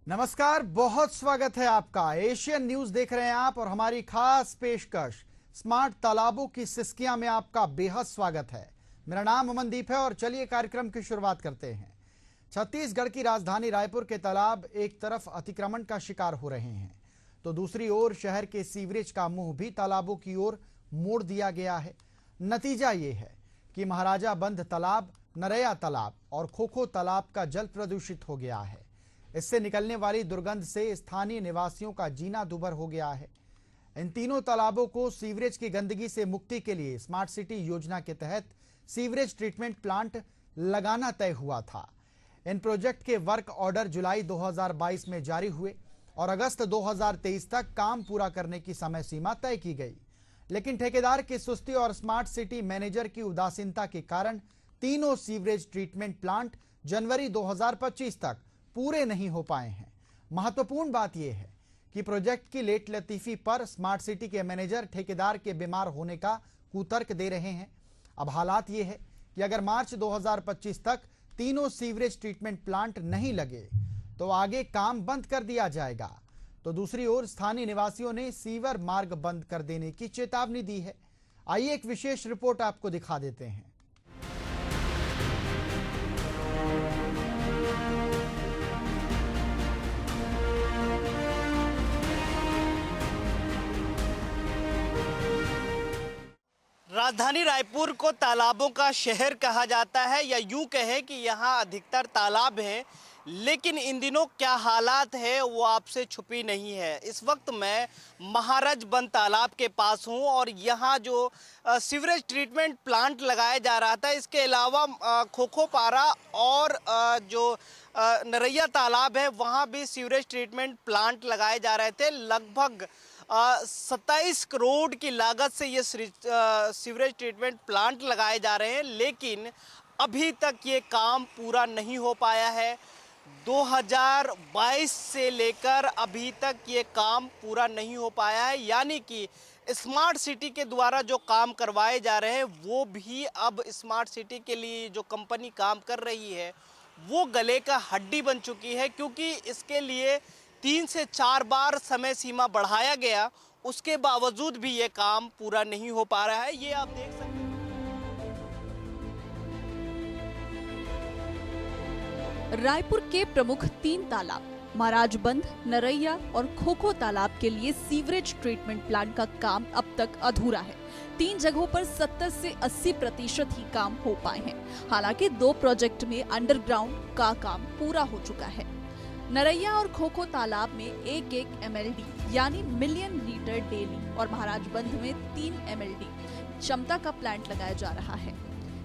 नमस्कार, बहुत स्वागत है आपका। एशियन न्यूज देख रहे हैं आप और हमारी खास पेशकश स्मार्ट तालाबों की सिसकियां में आपका बेहद स्वागत है। मेरा नाम अमनदीप है और चलिए कार्यक्रम की शुरुआत करते हैं। छत्तीसगढ़ की राजधानी रायपुर के तालाब एक तरफ अतिक्रमण का शिकार हो रहे हैं तो दूसरी ओर शहर के सीवरेज का मुंह भी तालाबों की ओर मोड़ दिया गया है। नतीजा ये है कि महाराजा बंध तालाब, नरैया तालाब और खोखो तालाब का जल प्रदूषित हो गया है। इससे निकलने वाली दुर्गंध से स्थानीय निवासियों का जीना दुभर हो गया है। इन तीनों तालाबों को सीवरेज की गंदगी से मुक्ति के लिए स्मार्ट सिटी योजना के तहत सीवरेज ट्रीटमेंट प्लांट लगाना तय हुआ था। इन प्रोजेक्ट के वर्क ऑर्डर जुलाई 2022 में जारी हुए और अगस्त 2023 तक काम पूरा करने की समय सीमा तय की गई, लेकिन ठेकेदार की सुस्ती और स्मार्ट सिटी मैनेजर की उदासीनता के कारण तीनों सीवरेज ट्रीटमेंट प्लांट जनवरी 2025 तक पूरे नहीं हो पाए हैं। महत्वपूर्ण बात यह है कि प्रोजेक्ट की लेट लतीफी पर स्मार्ट सिटी के मैनेजर ठेकेदार के बीमार होने का कुतर्क दे रहे हैं। अब हालात ये है कि अगर मार्च 2025 तक तीनों सीवरेज ट्रीटमेंट प्लांट नहीं लगे तो आगे काम बंद कर दिया जाएगा। तो दूसरी ओर स्थानीय निवासियों ने सीवर मार्ग बंद कर देने की चेतावनी दी है। आइए एक विशेष रिपोर्ट आपको दिखा देते हैं। राजधानी रायपुर को तालाबों का शहर कहा जाता है, या यूं कहें कि यहाँ अधिकतर तालाब हैं, लेकिन इन दिनों क्या हालात है वो आपसे छुपी नहीं है। इस वक्त मैं महाराज बंध तालाब के पास हूँ और यहाँ जो सीवरेज ट्रीटमेंट प्लांट लगाया जा रहा था, इसके अलावा खोखो पारा और जो नरैया तालाब है वहाँ भी सीवरेज ट्रीटमेंट प्लांट लगाए जा रहे थे। लगभग 27 करोड़ की लागत से ये सीवरेज ट्रीटमेंट प्लांट लगाए जा रहे हैं, लेकिन अभी तक ये काम पूरा नहीं हो पाया है। 2022 से लेकर अभी तक ये काम पूरा नहीं हो पाया है, यानी कि स्मार्ट सिटी के द्वारा जो काम करवाए जा रहे हैं वो भी अब स्मार्ट सिटी के लिए जो कंपनी काम कर रही है वो गले का हड्डी बन चुकी है, क्योंकि इसके लिए 3 से 4 बार समय सीमा बढ़ाया गया, उसके बावजूद भी ये काम पूरा नहीं हो पा रहा है। ये आप देख सकते हैं। रायपुर के प्रमुख 3 तालाब महाराज बंध, नरैया और खोखो तालाब के लिए सीवरेज ट्रीटमेंट प्लांट का काम अब तक अधूरा है। 3 जगहों पर 70 से 80% ही काम हो पाए हैं। हालांकि 2 प्रोजेक्ट में अंडरग्राउंड का काम पूरा हो चुका है। नरैया और खोखो तालाब में 1-1 MLD यानी मिलियन लीटर डेली और महाराज बंध में 3 MLD क्षमता का प्लांट लगाया जा रहा है।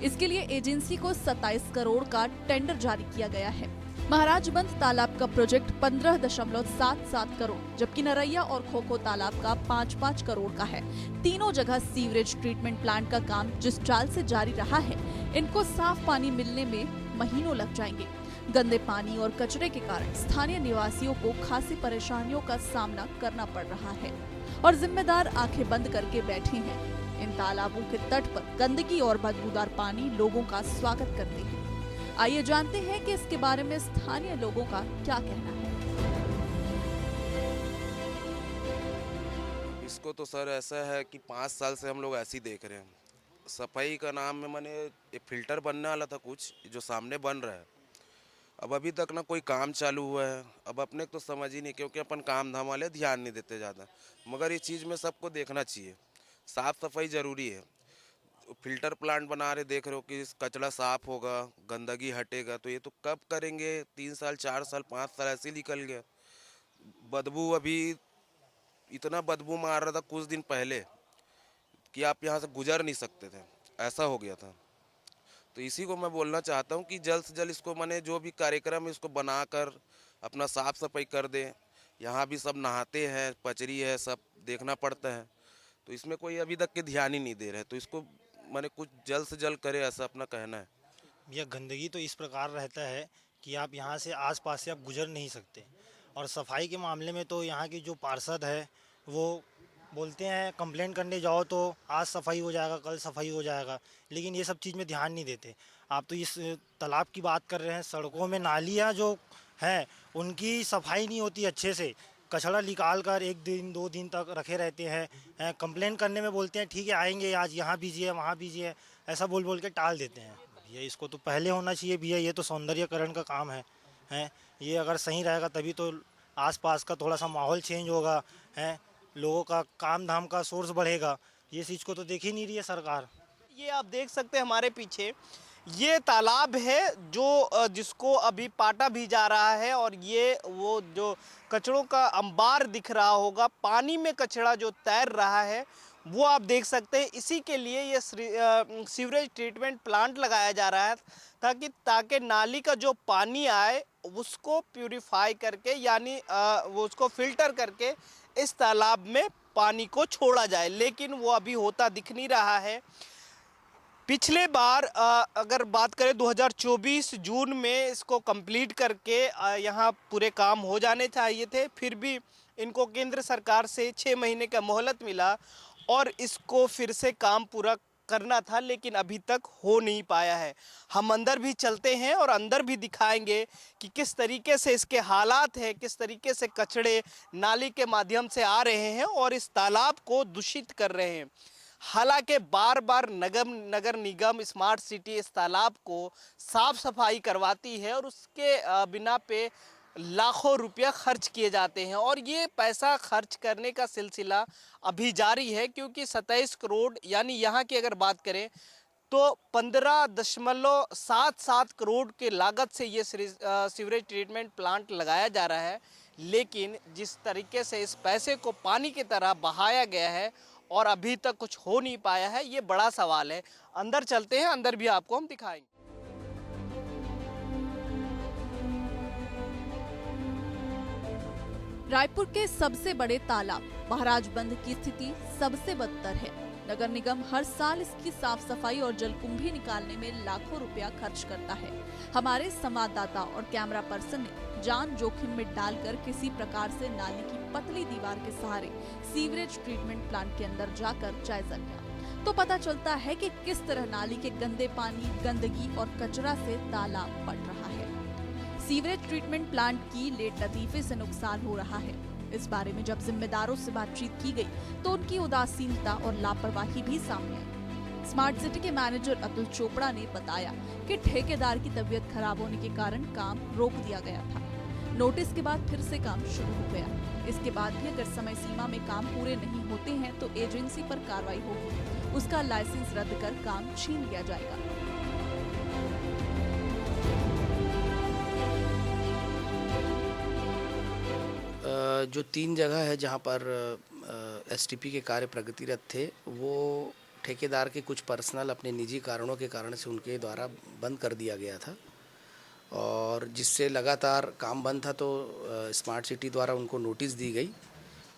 इसके लिए एजेंसी को 27 करोड़ का टेंडर जारी किया गया है। महाराज बंध तालाब का प्रोजेक्ट 15.77 करोड़, जबकि नरैया और खोखो तालाब का 5-5 करोड़ का है। तीनों जगह सीवरेज ट्रीटमेंट प्लांट का काम जिस चाल से जारी रहा है, इनको साफ पानी मिलने में महीनों लग जाएंगे। गंदे पानी और कचरे के कारण स्थानीय निवासियों को खासी परेशानियों का सामना करना पड़ रहा है और जिम्मेदार आंखें बंद करके बैठे हैं। इन तालाबों के तट पर गंदगी और बदबूदार पानी लोगों का स्वागत करते हैं। आइए जानते हैं कि इसके बारे में स्थानीय लोगों का क्या कहना है। इसको तो सर ऐसा है कि 5 साल से हम लोग ऐसे ही देख रहे हैं। सफाई का नाम में मैंने ये फिल्टर बनने वाला था, कुछ जो सामने बन रहा है, अब अभी तक ना कोई काम चालू हुआ है। अब अपने तो समझ ही नहीं, क्योंकि अपन काम धाम वाले ध्यान नहीं देते ज़्यादा, मगर ये चीज़ में सबको देखना चाहिए। साफ़ सफाई ज़रूरी है। फिल्टर प्लांट बना रहे, देख रहे हो कि कचरा साफ़ होगा, गंदगी हटेगा, तो ये तो कब करेंगे? 3 साल 4 साल 5 साल ऐसे ही निकल गया। बदबू अभी इतना बदबू मार रहा था कुछ दिन पहले कि आप यहाँ से गुजर नहीं सकते थे, ऐसा हो गया था। तो इसी को मैं बोलना चाहता हूँ कि जल्द से जल्द इसको मैंने जो भी कार्यक्रम है इसको बनाकर अपना साफ सफाई कर दें। यहाँ भी सब नहाते हैं, पचरी है, सब देखना पड़ता है, तो इसमें कोई अभी तक के ध्यान ही नहीं दे रहे। तो इसको मैंने कुछ जल्द से जल्द करे, ऐसा अपना कहना है। यह गंदगी तो इस प्रकार रहता है कि आप यहाँ से आसपास से आप गुजर नहीं सकते। और सफाई के मामले में तो यहाँ की जो पार्षद है वो बोलते हैं कंप्लेंट करने जाओ तो आज सफाई हो जाएगा, कल सफाई हो जाएगा, लेकिन ये सब चीज़ में ध्यान नहीं देते। आप तो इस तालाब की बात कर रहे हैं, सड़कों में नालियाँ जो हैं उनकी सफाई नहीं होती अच्छे से। कचरा निकाल कर 1 दिन 2 दिन तक रखे रहते हैं। कंप्लेंट करने में बोलते हैं ठीक है आएंगे, आज यहाँ बीजिए वहाँ बीजिए, ऐसा बोल बोल के टाल देते हैं। भैया इसको तो पहले होना चाहिए भैया, ये तो सौंदर्यकरण का काम है। ये अगर सही रहेगा तभी तो आसपास का थोड़ा सा माहौल चेंज होगा, है लोगों का काम धाम का सोर्स बढ़ेगा। ये चीज़ को तो देख ही नहीं रही है सरकार। ये आप देख सकते हैं हमारे पीछे ये तालाब है जो जिसको अभी पाटा भी जा रहा है, और ये वो जो कचड़ों का अंबार दिख रहा होगा, पानी में कचड़ा जो तैर रहा है वो आप देख सकते हैं। इसी के लिए ये सीवरेज ट्रीटमेंट प्लांट लगाया जा रहा है ताकि नाली का जो पानी आए उसको प्यूरिफाई करके यानी वो उसको फिल्टर करके इस तालाब में पानी को छोड़ा जाए, लेकिन वो अभी होता दिख नहीं रहा है। पिछले बार अगर बात करें 2024 जून में इसको कंप्लीट करके यहाँ पूरे काम हो जाने चाहिए थे, फिर भी इनको केंद्र सरकार से 6 महीने का मोहलत मिला और इसको फिर से काम पूरा करना था, लेकिन अभी तक हो नहीं पाया है। हम अंदर भी चलते हैं और अंदर भी दिखाएंगे कि किस तरीके से इसके हालात हैं, किस तरीके से कचड़े नाली के माध्यम से आ रहे हैं और इस तालाब को दूषित कर रहे हैं। हालांकि बार बार नगर निगम स्मार्ट सिटी इस तालाब को साफ सफाई करवाती है और उसके बिना पे लाखों रुपया खर्च किए जाते हैं, और ये पैसा खर्च करने का सिलसिला अभी जारी है, क्योंकि 27 करोड़ यानी यहाँ की अगर बात करें तो 15.77 करोड़ के लागत से ये सीवरेज ट्रीटमेंट प्लांट लगाया जा रहा है। लेकिन जिस तरीके से इस पैसे को पानी की तरह बहाया गया है और अभी तक कुछ हो नहीं पाया है, ये बड़ा सवाल है। अंदर चलते हैं, अंदर भी आपको हम दिखाएंगे। रायपुर के सबसे बड़े तालाब महाराजबंद की स्थिति सबसे बदतर है। नगर निगम हर साल इसकी साफ सफाई और जलकुंभी निकालने में लाखों रुपया खर्च करता है। हमारे संवाददाता और कैमरा पर्सन ने जान जोखिम में डालकर किसी प्रकार से नाली की पतली दीवार के सहारे सीवरेज ट्रीटमेंट प्लांट के अंदर जाकर जायजा लिया, तो पता चलता है कि किस तरह नाली के गंदे पानी, गंदगी और कचरा से तालाब पट रहा है। सीवरेज ट्रीटमेंट प्लांट की लेट लतीफे से नुकसान हो रहा है। इस बारे में जब जिम्मेदारों से बातचीत की गई तो उनकी उदासीनता और लापरवाही भी सामने आई। स्मार्ट सिटी के मैनेजर अतुल चोपड़ा ने बताया कि ठेकेदार की तबीयत खराब होने के कारण काम रोक दिया गया था। नोटिस के बाद फिर से काम शुरू हो गया। इसके बाद भी अगर समय सीमा में काम पूरे नहीं होते हैं तो एजेंसी पर कार्रवाई होगी, उसका लाइसेंस रद्द कर काम छीन लिया जाएगा। जो 3 जगह है जहाँ पर एसटीपी के कार्य प्रगतिरत थे, वो ठेकेदार के कुछ पर्सनल अपने निजी कारणों के कारण से उनके द्वारा बंद कर दिया गया था, और जिससे लगातार काम बंद था तो स्मार्ट सिटी द्वारा उनको नोटिस दी गई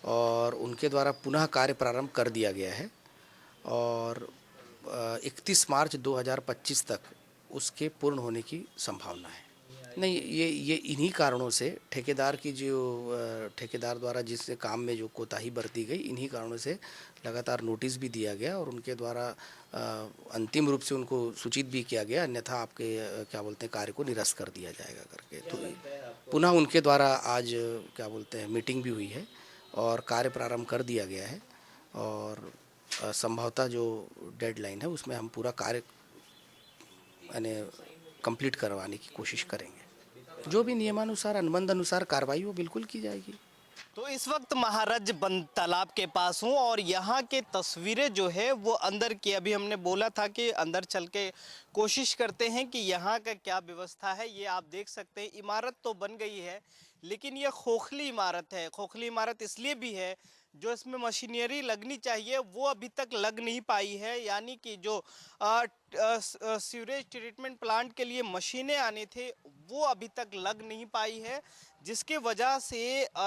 और उनके द्वारा पुनः कार्य प्रारंभ कर दिया गया है, और 31 मार्च 2025 तक उसके पूर्ण होने की संभावना है। नहीं, ये इन्हीं कारणों से ठेकेदार द्वारा जिस काम में जो कोताही बरती गई, इन्हीं कारणों से लगातार नोटिस भी दिया गया और उनके द्वारा अंतिम रूप से उनको सूचित भी किया गया, अन्यथा आपके कार्य को निरस्त कर दिया जाएगा करके। तो पुनः उनके द्वारा आज मीटिंग भी हुई है और कार्य प्रारंभ कर दिया गया है, और संभवतः जो डेडलाइन है उसमें हम पूरा कार्य कंप्लीट करवाने की कोशिश करेंगे। जो भी नियमानुसार अनुबंध अनुसार कार्रवाई वो बिल्कुल की जाएगी। तो इस वक्त महाराज बंद तालाब के पास हूँ और यहाँ के तस्वीरें जो है वो अंदर की, अभी हमने बोला था कि अंदर चल के कोशिश करते हैं कि यहाँ का क्या व्यवस्था है। ये आप देख सकते हैं, इमारत तो बन गई है लेकिन ये खोखली इमारत है। खोखली इमारत इसलिए भी है जो इसमें मशीनरी लगनी चाहिए वो अभी तक लग नहीं पाई है, यानी कि जो सीवरेज ट्रीटमेंट प्लांट के लिए मशीनें आने थे वो अभी तक लग नहीं पाई है, जिसके वजह से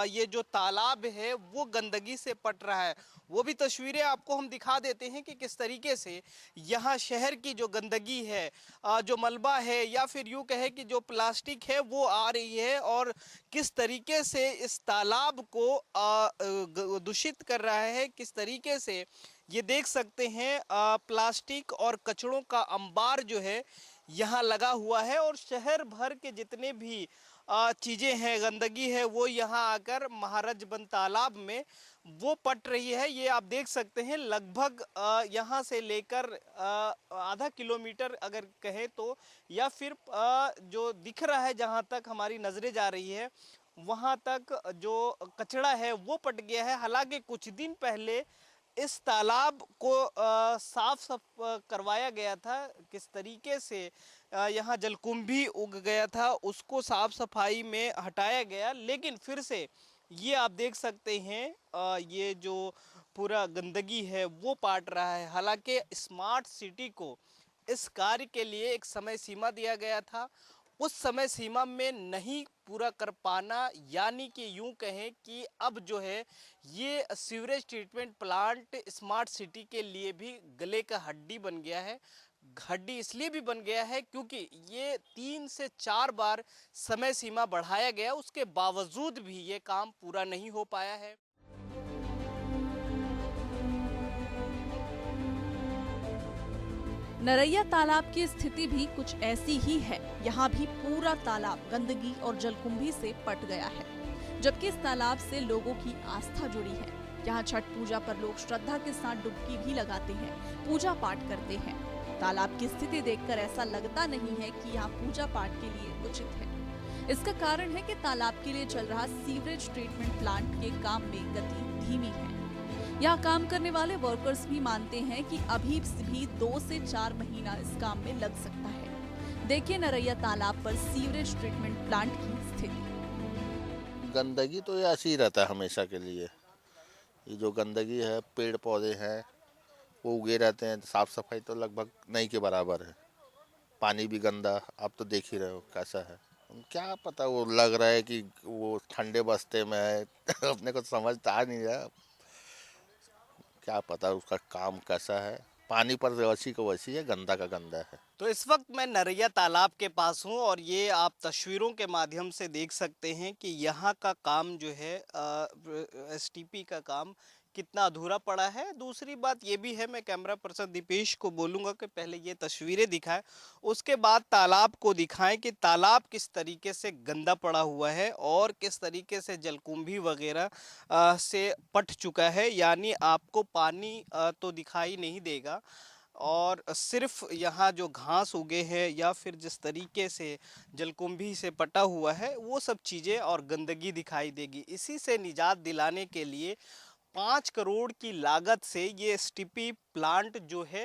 ये जो तालाब है वो गंदगी से पट रहा है। वो भी तस्वीरें आपको हम दिखा देते हैं कि किस तरीके से यहाँ शहर की जो गंदगी है, जो मलबा है या फिर यूँ कहे कि जो प्लास्टिक है वो आ रही है और किस तरीके से इस तालाब को दूषित कर रहा है। किस तरीके से ये देख सकते हैं प्लास्टिक और कचड़ों का अंबार जो है यहाँ लगा हुआ है और शहर भर के जितने भी चीज़ें हैं, गंदगी है, वो यहाँ आकर महाराजबंद तालाब में वो पट रही है। ये आप देख सकते हैं लगभग यहाँ से लेकर आधा किलोमीटर अगर कहें तो, या फिर जो दिख रहा है जहाँ तक हमारी नज़रें जा रही है वहाँ तक जो कचड़ा है वो पट गया है। हालांकि कुछ दिन पहले इस तालाब को साफ करवाया गया था। किस तरीके से यहाँ जलकुंभी उग गया था उसको साफ सफाई में हटाया गया, लेकिन फिर से ये आप देख सकते हैं ये जो पूरा गंदगी है वो पाट रहा है। हालांकि स्मार्ट सिटी को इस कार्य के लिए एक समय सीमा दिया गया था, उस समय सीमा में नहीं पूरा कर पाना, यानी कि यूं कहें कि अब जो है ये sewerage treatment plant smart city के लिए भी गले का हड्डी बन गया है। हड्डी इसलिए भी बन गया है क्योंकि ये 3 से 4 बार समय सीमा बढ़ाया गया, उसके बावजूद भी ये काम पूरा नहीं हो पाया है। नरैया तालाब की स्थिति भी कुछ ऐसी ही है। यहाँ भी पूरा तालाब गंदगी और जलकुंभी से पट गया है, जबकि इस तालाब से लोगों की आस्था जुड़ी है। यहाँ छठ पूजा पर लोग श्रद्धा के साथ डुबकी भी लगाते हैं, पूजा पाठ करते हैं। तालाब की स्थिति देखकर ऐसा लगता नहीं है कि यहाँ पूजा पाठ के लिए उचित है। इसका कारण है कि तालाब के लिए चल रहा सीवरेज ट्रीटमेंट प्लांट के काम में गति धीमी है। यहाँ काम करने वाले वर्कर्स भी मानते हैं कि अभी भी 2 से 4 महीना इस काम में लग सकता है। देखिए नरैया तालाब पर सीवरेज ट्रीटमेंट प्लांट की स्थिति। गंदगी तो ये ऐसी ही रहता है हमेशा के लिए। ये जो गंदगी है, पेड़ पौधे हैं वो उगे रहते हैं, साफ सफाई तो लगभग नहीं के बराबर है। पानी भी गंदा, आप तो देख ही रहे हो कैसा है। क्या पता, वो लग रहा है कि वो ठंडे बस्ते में है अपने को समझ आ नहीं रहा, क्या पता उसका काम कैसा है। पानी पर वैसी को वैसी है, गंदा का गंदा है। तो इस वक्त मैं नरैया तालाब के पास हूं और ये आप तस्वीरों के माध्यम से देख सकते हैं कि यहाँ का काम जो है एसटीपी का काम कितना अधूरा पड़ा है। दूसरी बात ये भी है, मैं कैमरा पर्सन दीपेश को बोलूँगा कि पहले ये तस्वीरें दिखाएं, उसके बाद तालाब को दिखाएं कि तालाब किस तरीके से गंदा पड़ा हुआ है और किस तरीके से जलकुंभी वगैरह से पट चुका है। यानी आपको पानी तो दिखाई नहीं देगा और सिर्फ यहाँ जो घास उगे हैं या फिर जिस तरीके से जलकुंभी से पटा हुआ है वो सब चीज़ें और गंदगी दिखाई देगी। इसी से निजात दिलाने के लिए 5 करोड़ की लागत से ये एसटीपी प्लांट जो है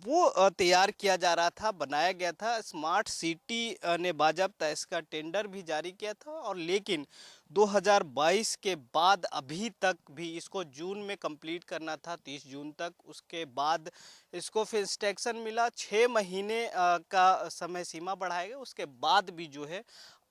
वो तैयार किया जा रहा था, बनाया गया था। स्मार्ट सिटी ने बाज़ाब्ता इसका टेंडर भी जारी किया था और लेकिन 2022 के बाद अभी तक भी इसको जून में कंप्लीट करना था, 30 जून तक। उसके बाद इसको फिर इंस्ट्रक्शन मिला, 6 महीने का समय सीमा बढ़ाया गया। उसके बाद भी जो है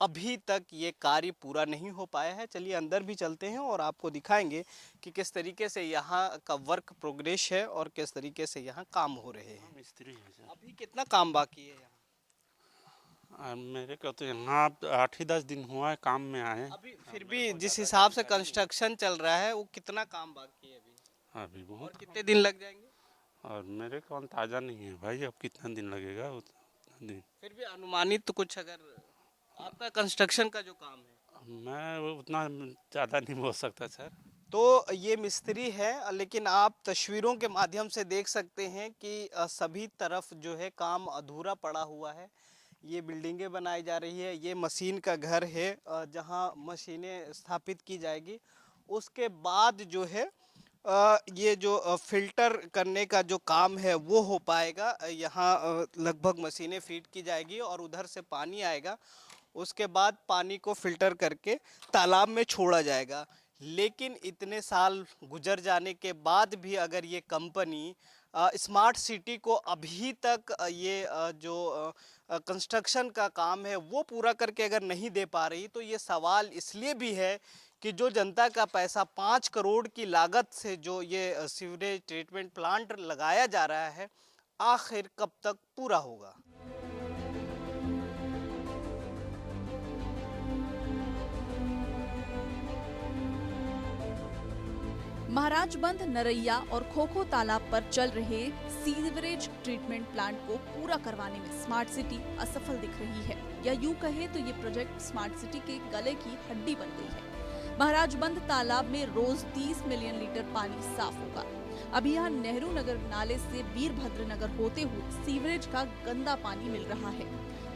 अभी तक ये कार्य पूरा नहीं हो पाया है। चलिए अंदर भी चलते हैं और आपको दिखाएंगे कि किस तरीके से यहाँ का वर्क प्रोग्रेस है और किस तरीके से यहाँ काम हो रहे हैं। मिस्त्री है सर। अभी कितना काम बाकी है यहाँ? मेरे को तो यहाँ 8 ही 10 दिन हुआ है काम में आए। अभी फिर भी जिस हिसाब से कंस्ट्रक्शन चल रहा है वो कितना काम बाकी है अभी? अभी बहुत। और कितने दिन लग जाएंगे? और मेरे को अंदाजा नहीं है भाई, अब कितना दिन लगेगा उतना दिन। फिर भी अनुमानित तो कुछ, अगर आपका कंस्ट्रक्शन का जो काम है, मैं उतना ज़्यादा नहीं बोल सकता सर। तो ये मिस्त्री है, लेकिन आप तस्वीरों के माध्यम से देख सकते हैं कि सभी तरफ जो है काम अधूरा पड़ा हुआ है। ये बिल्डिंगें बनाई जा रही है, ये मशीन का घर है जहां मशीनें स्थापित की जाएगी। उसके बाद जो है ये जो फिल्टर करने का जो काम है वो हो पाएगा। यहाँ लगभग मशीनें फिट की जाएगी और उधर से पानी आएगा। उसके बाद पानी को फिल्टर करके तालाब में छोड़ा जाएगा। लेकिन इतने साल गुजर जाने के बाद भी अगर ये कंपनी स्मार्ट सिटी को अभी तक ये जो कंस्ट्रक्शन का काम है वो पूरा करके अगर नहीं दे पा रही, तो ये सवाल इसलिए भी है कि जो जनता का पैसा 5 करोड़ की लागत से जो ये सीवरेज ट्रीटमेंट प्लांट लगाया जा रहा है, आखिर कब तक पूरा होगा। महाराजबंद, नरैया और खोखो तालाब पर चल रहे सीवरेज ट्रीटमेंट प्लांट को पूरा करवाने में स्मार्ट सिटी असफल दिख रही है, या यूं कहे तो ये प्रोजेक्ट स्मार्ट सिटी के गले की हड्डी बन गई है। महाराजबंद तालाब में रोज 30 मिलियन लीटर पानी साफ होगा। अभी यहाँ नेहरू नगर नाले से वीरभद्र नगर होते हुए सीवरेज का गंदा पानी मिल रहा है।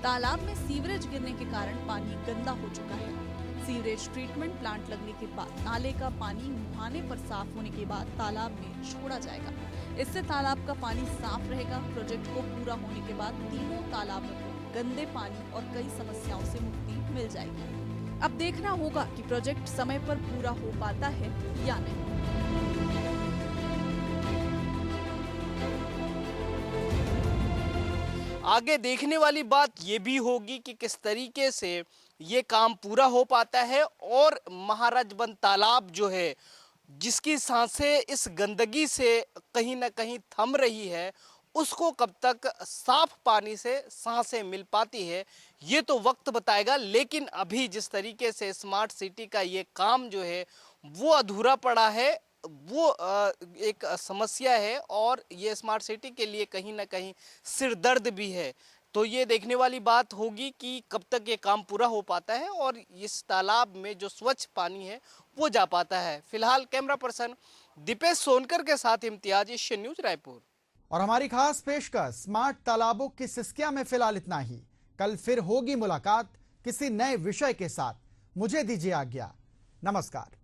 तालाब में सीवरेज गिरने के कारण पानी गंदा हो चुका है। सीवरेज ट्रीटमेंट प्लांट लगने के बाद नाले का पानी मुहाने पर साफ होने के बाद तालाब में छोड़ा जाएगा। इससे तालाब का पानी साफ रहेगा। प्रोजेक्ट को पूरा होने के बाद तीनों तालाबों को गंदे पानी और कई समस्याओं से मुक्ति मिल जाएगी। अब देखना होगा कि प्रोजेक्ट समय पर पूरा हो पाता है या नहीं। आगे देखने वाली बात ये भी होगी कि किस तरीके से ये काम पूरा हो पाता है और महाराजबंद तालाब जो है, जिसकी सांसें इस गंदगी से कहीं ना कहीं थम रही है, उसको कब तक साफ पानी से सांसें मिल पाती है, ये तो वक्त बताएगा। लेकिन अभी जिस तरीके से स्मार्ट सिटी का ये काम जो है वो अधूरा पड़ा है, वो एक समस्या है और ये स्मार्ट सिटी के लिए कहीं ना कहीं सिरदर्द भी है। तो ये देखने वाली बात होगी कि कब तक ये काम पूरा हो पाता है और इस तालाब में जो स्वच्छ पानी है वो जा पाता है। फिलहाल कैमरा पर्सन दीपेश सोनकर के साथ इम्तियाज, एशियन न्यूज, रायपुर। और हमारी खास पेशकश स्मार्ट तालाबों की सिस्किया में फिलहाल इतना ही। कल फिर होगी मुलाकात किसी नए विषय के साथ। मुझे दीजिए आज्ञा। नमस्कार।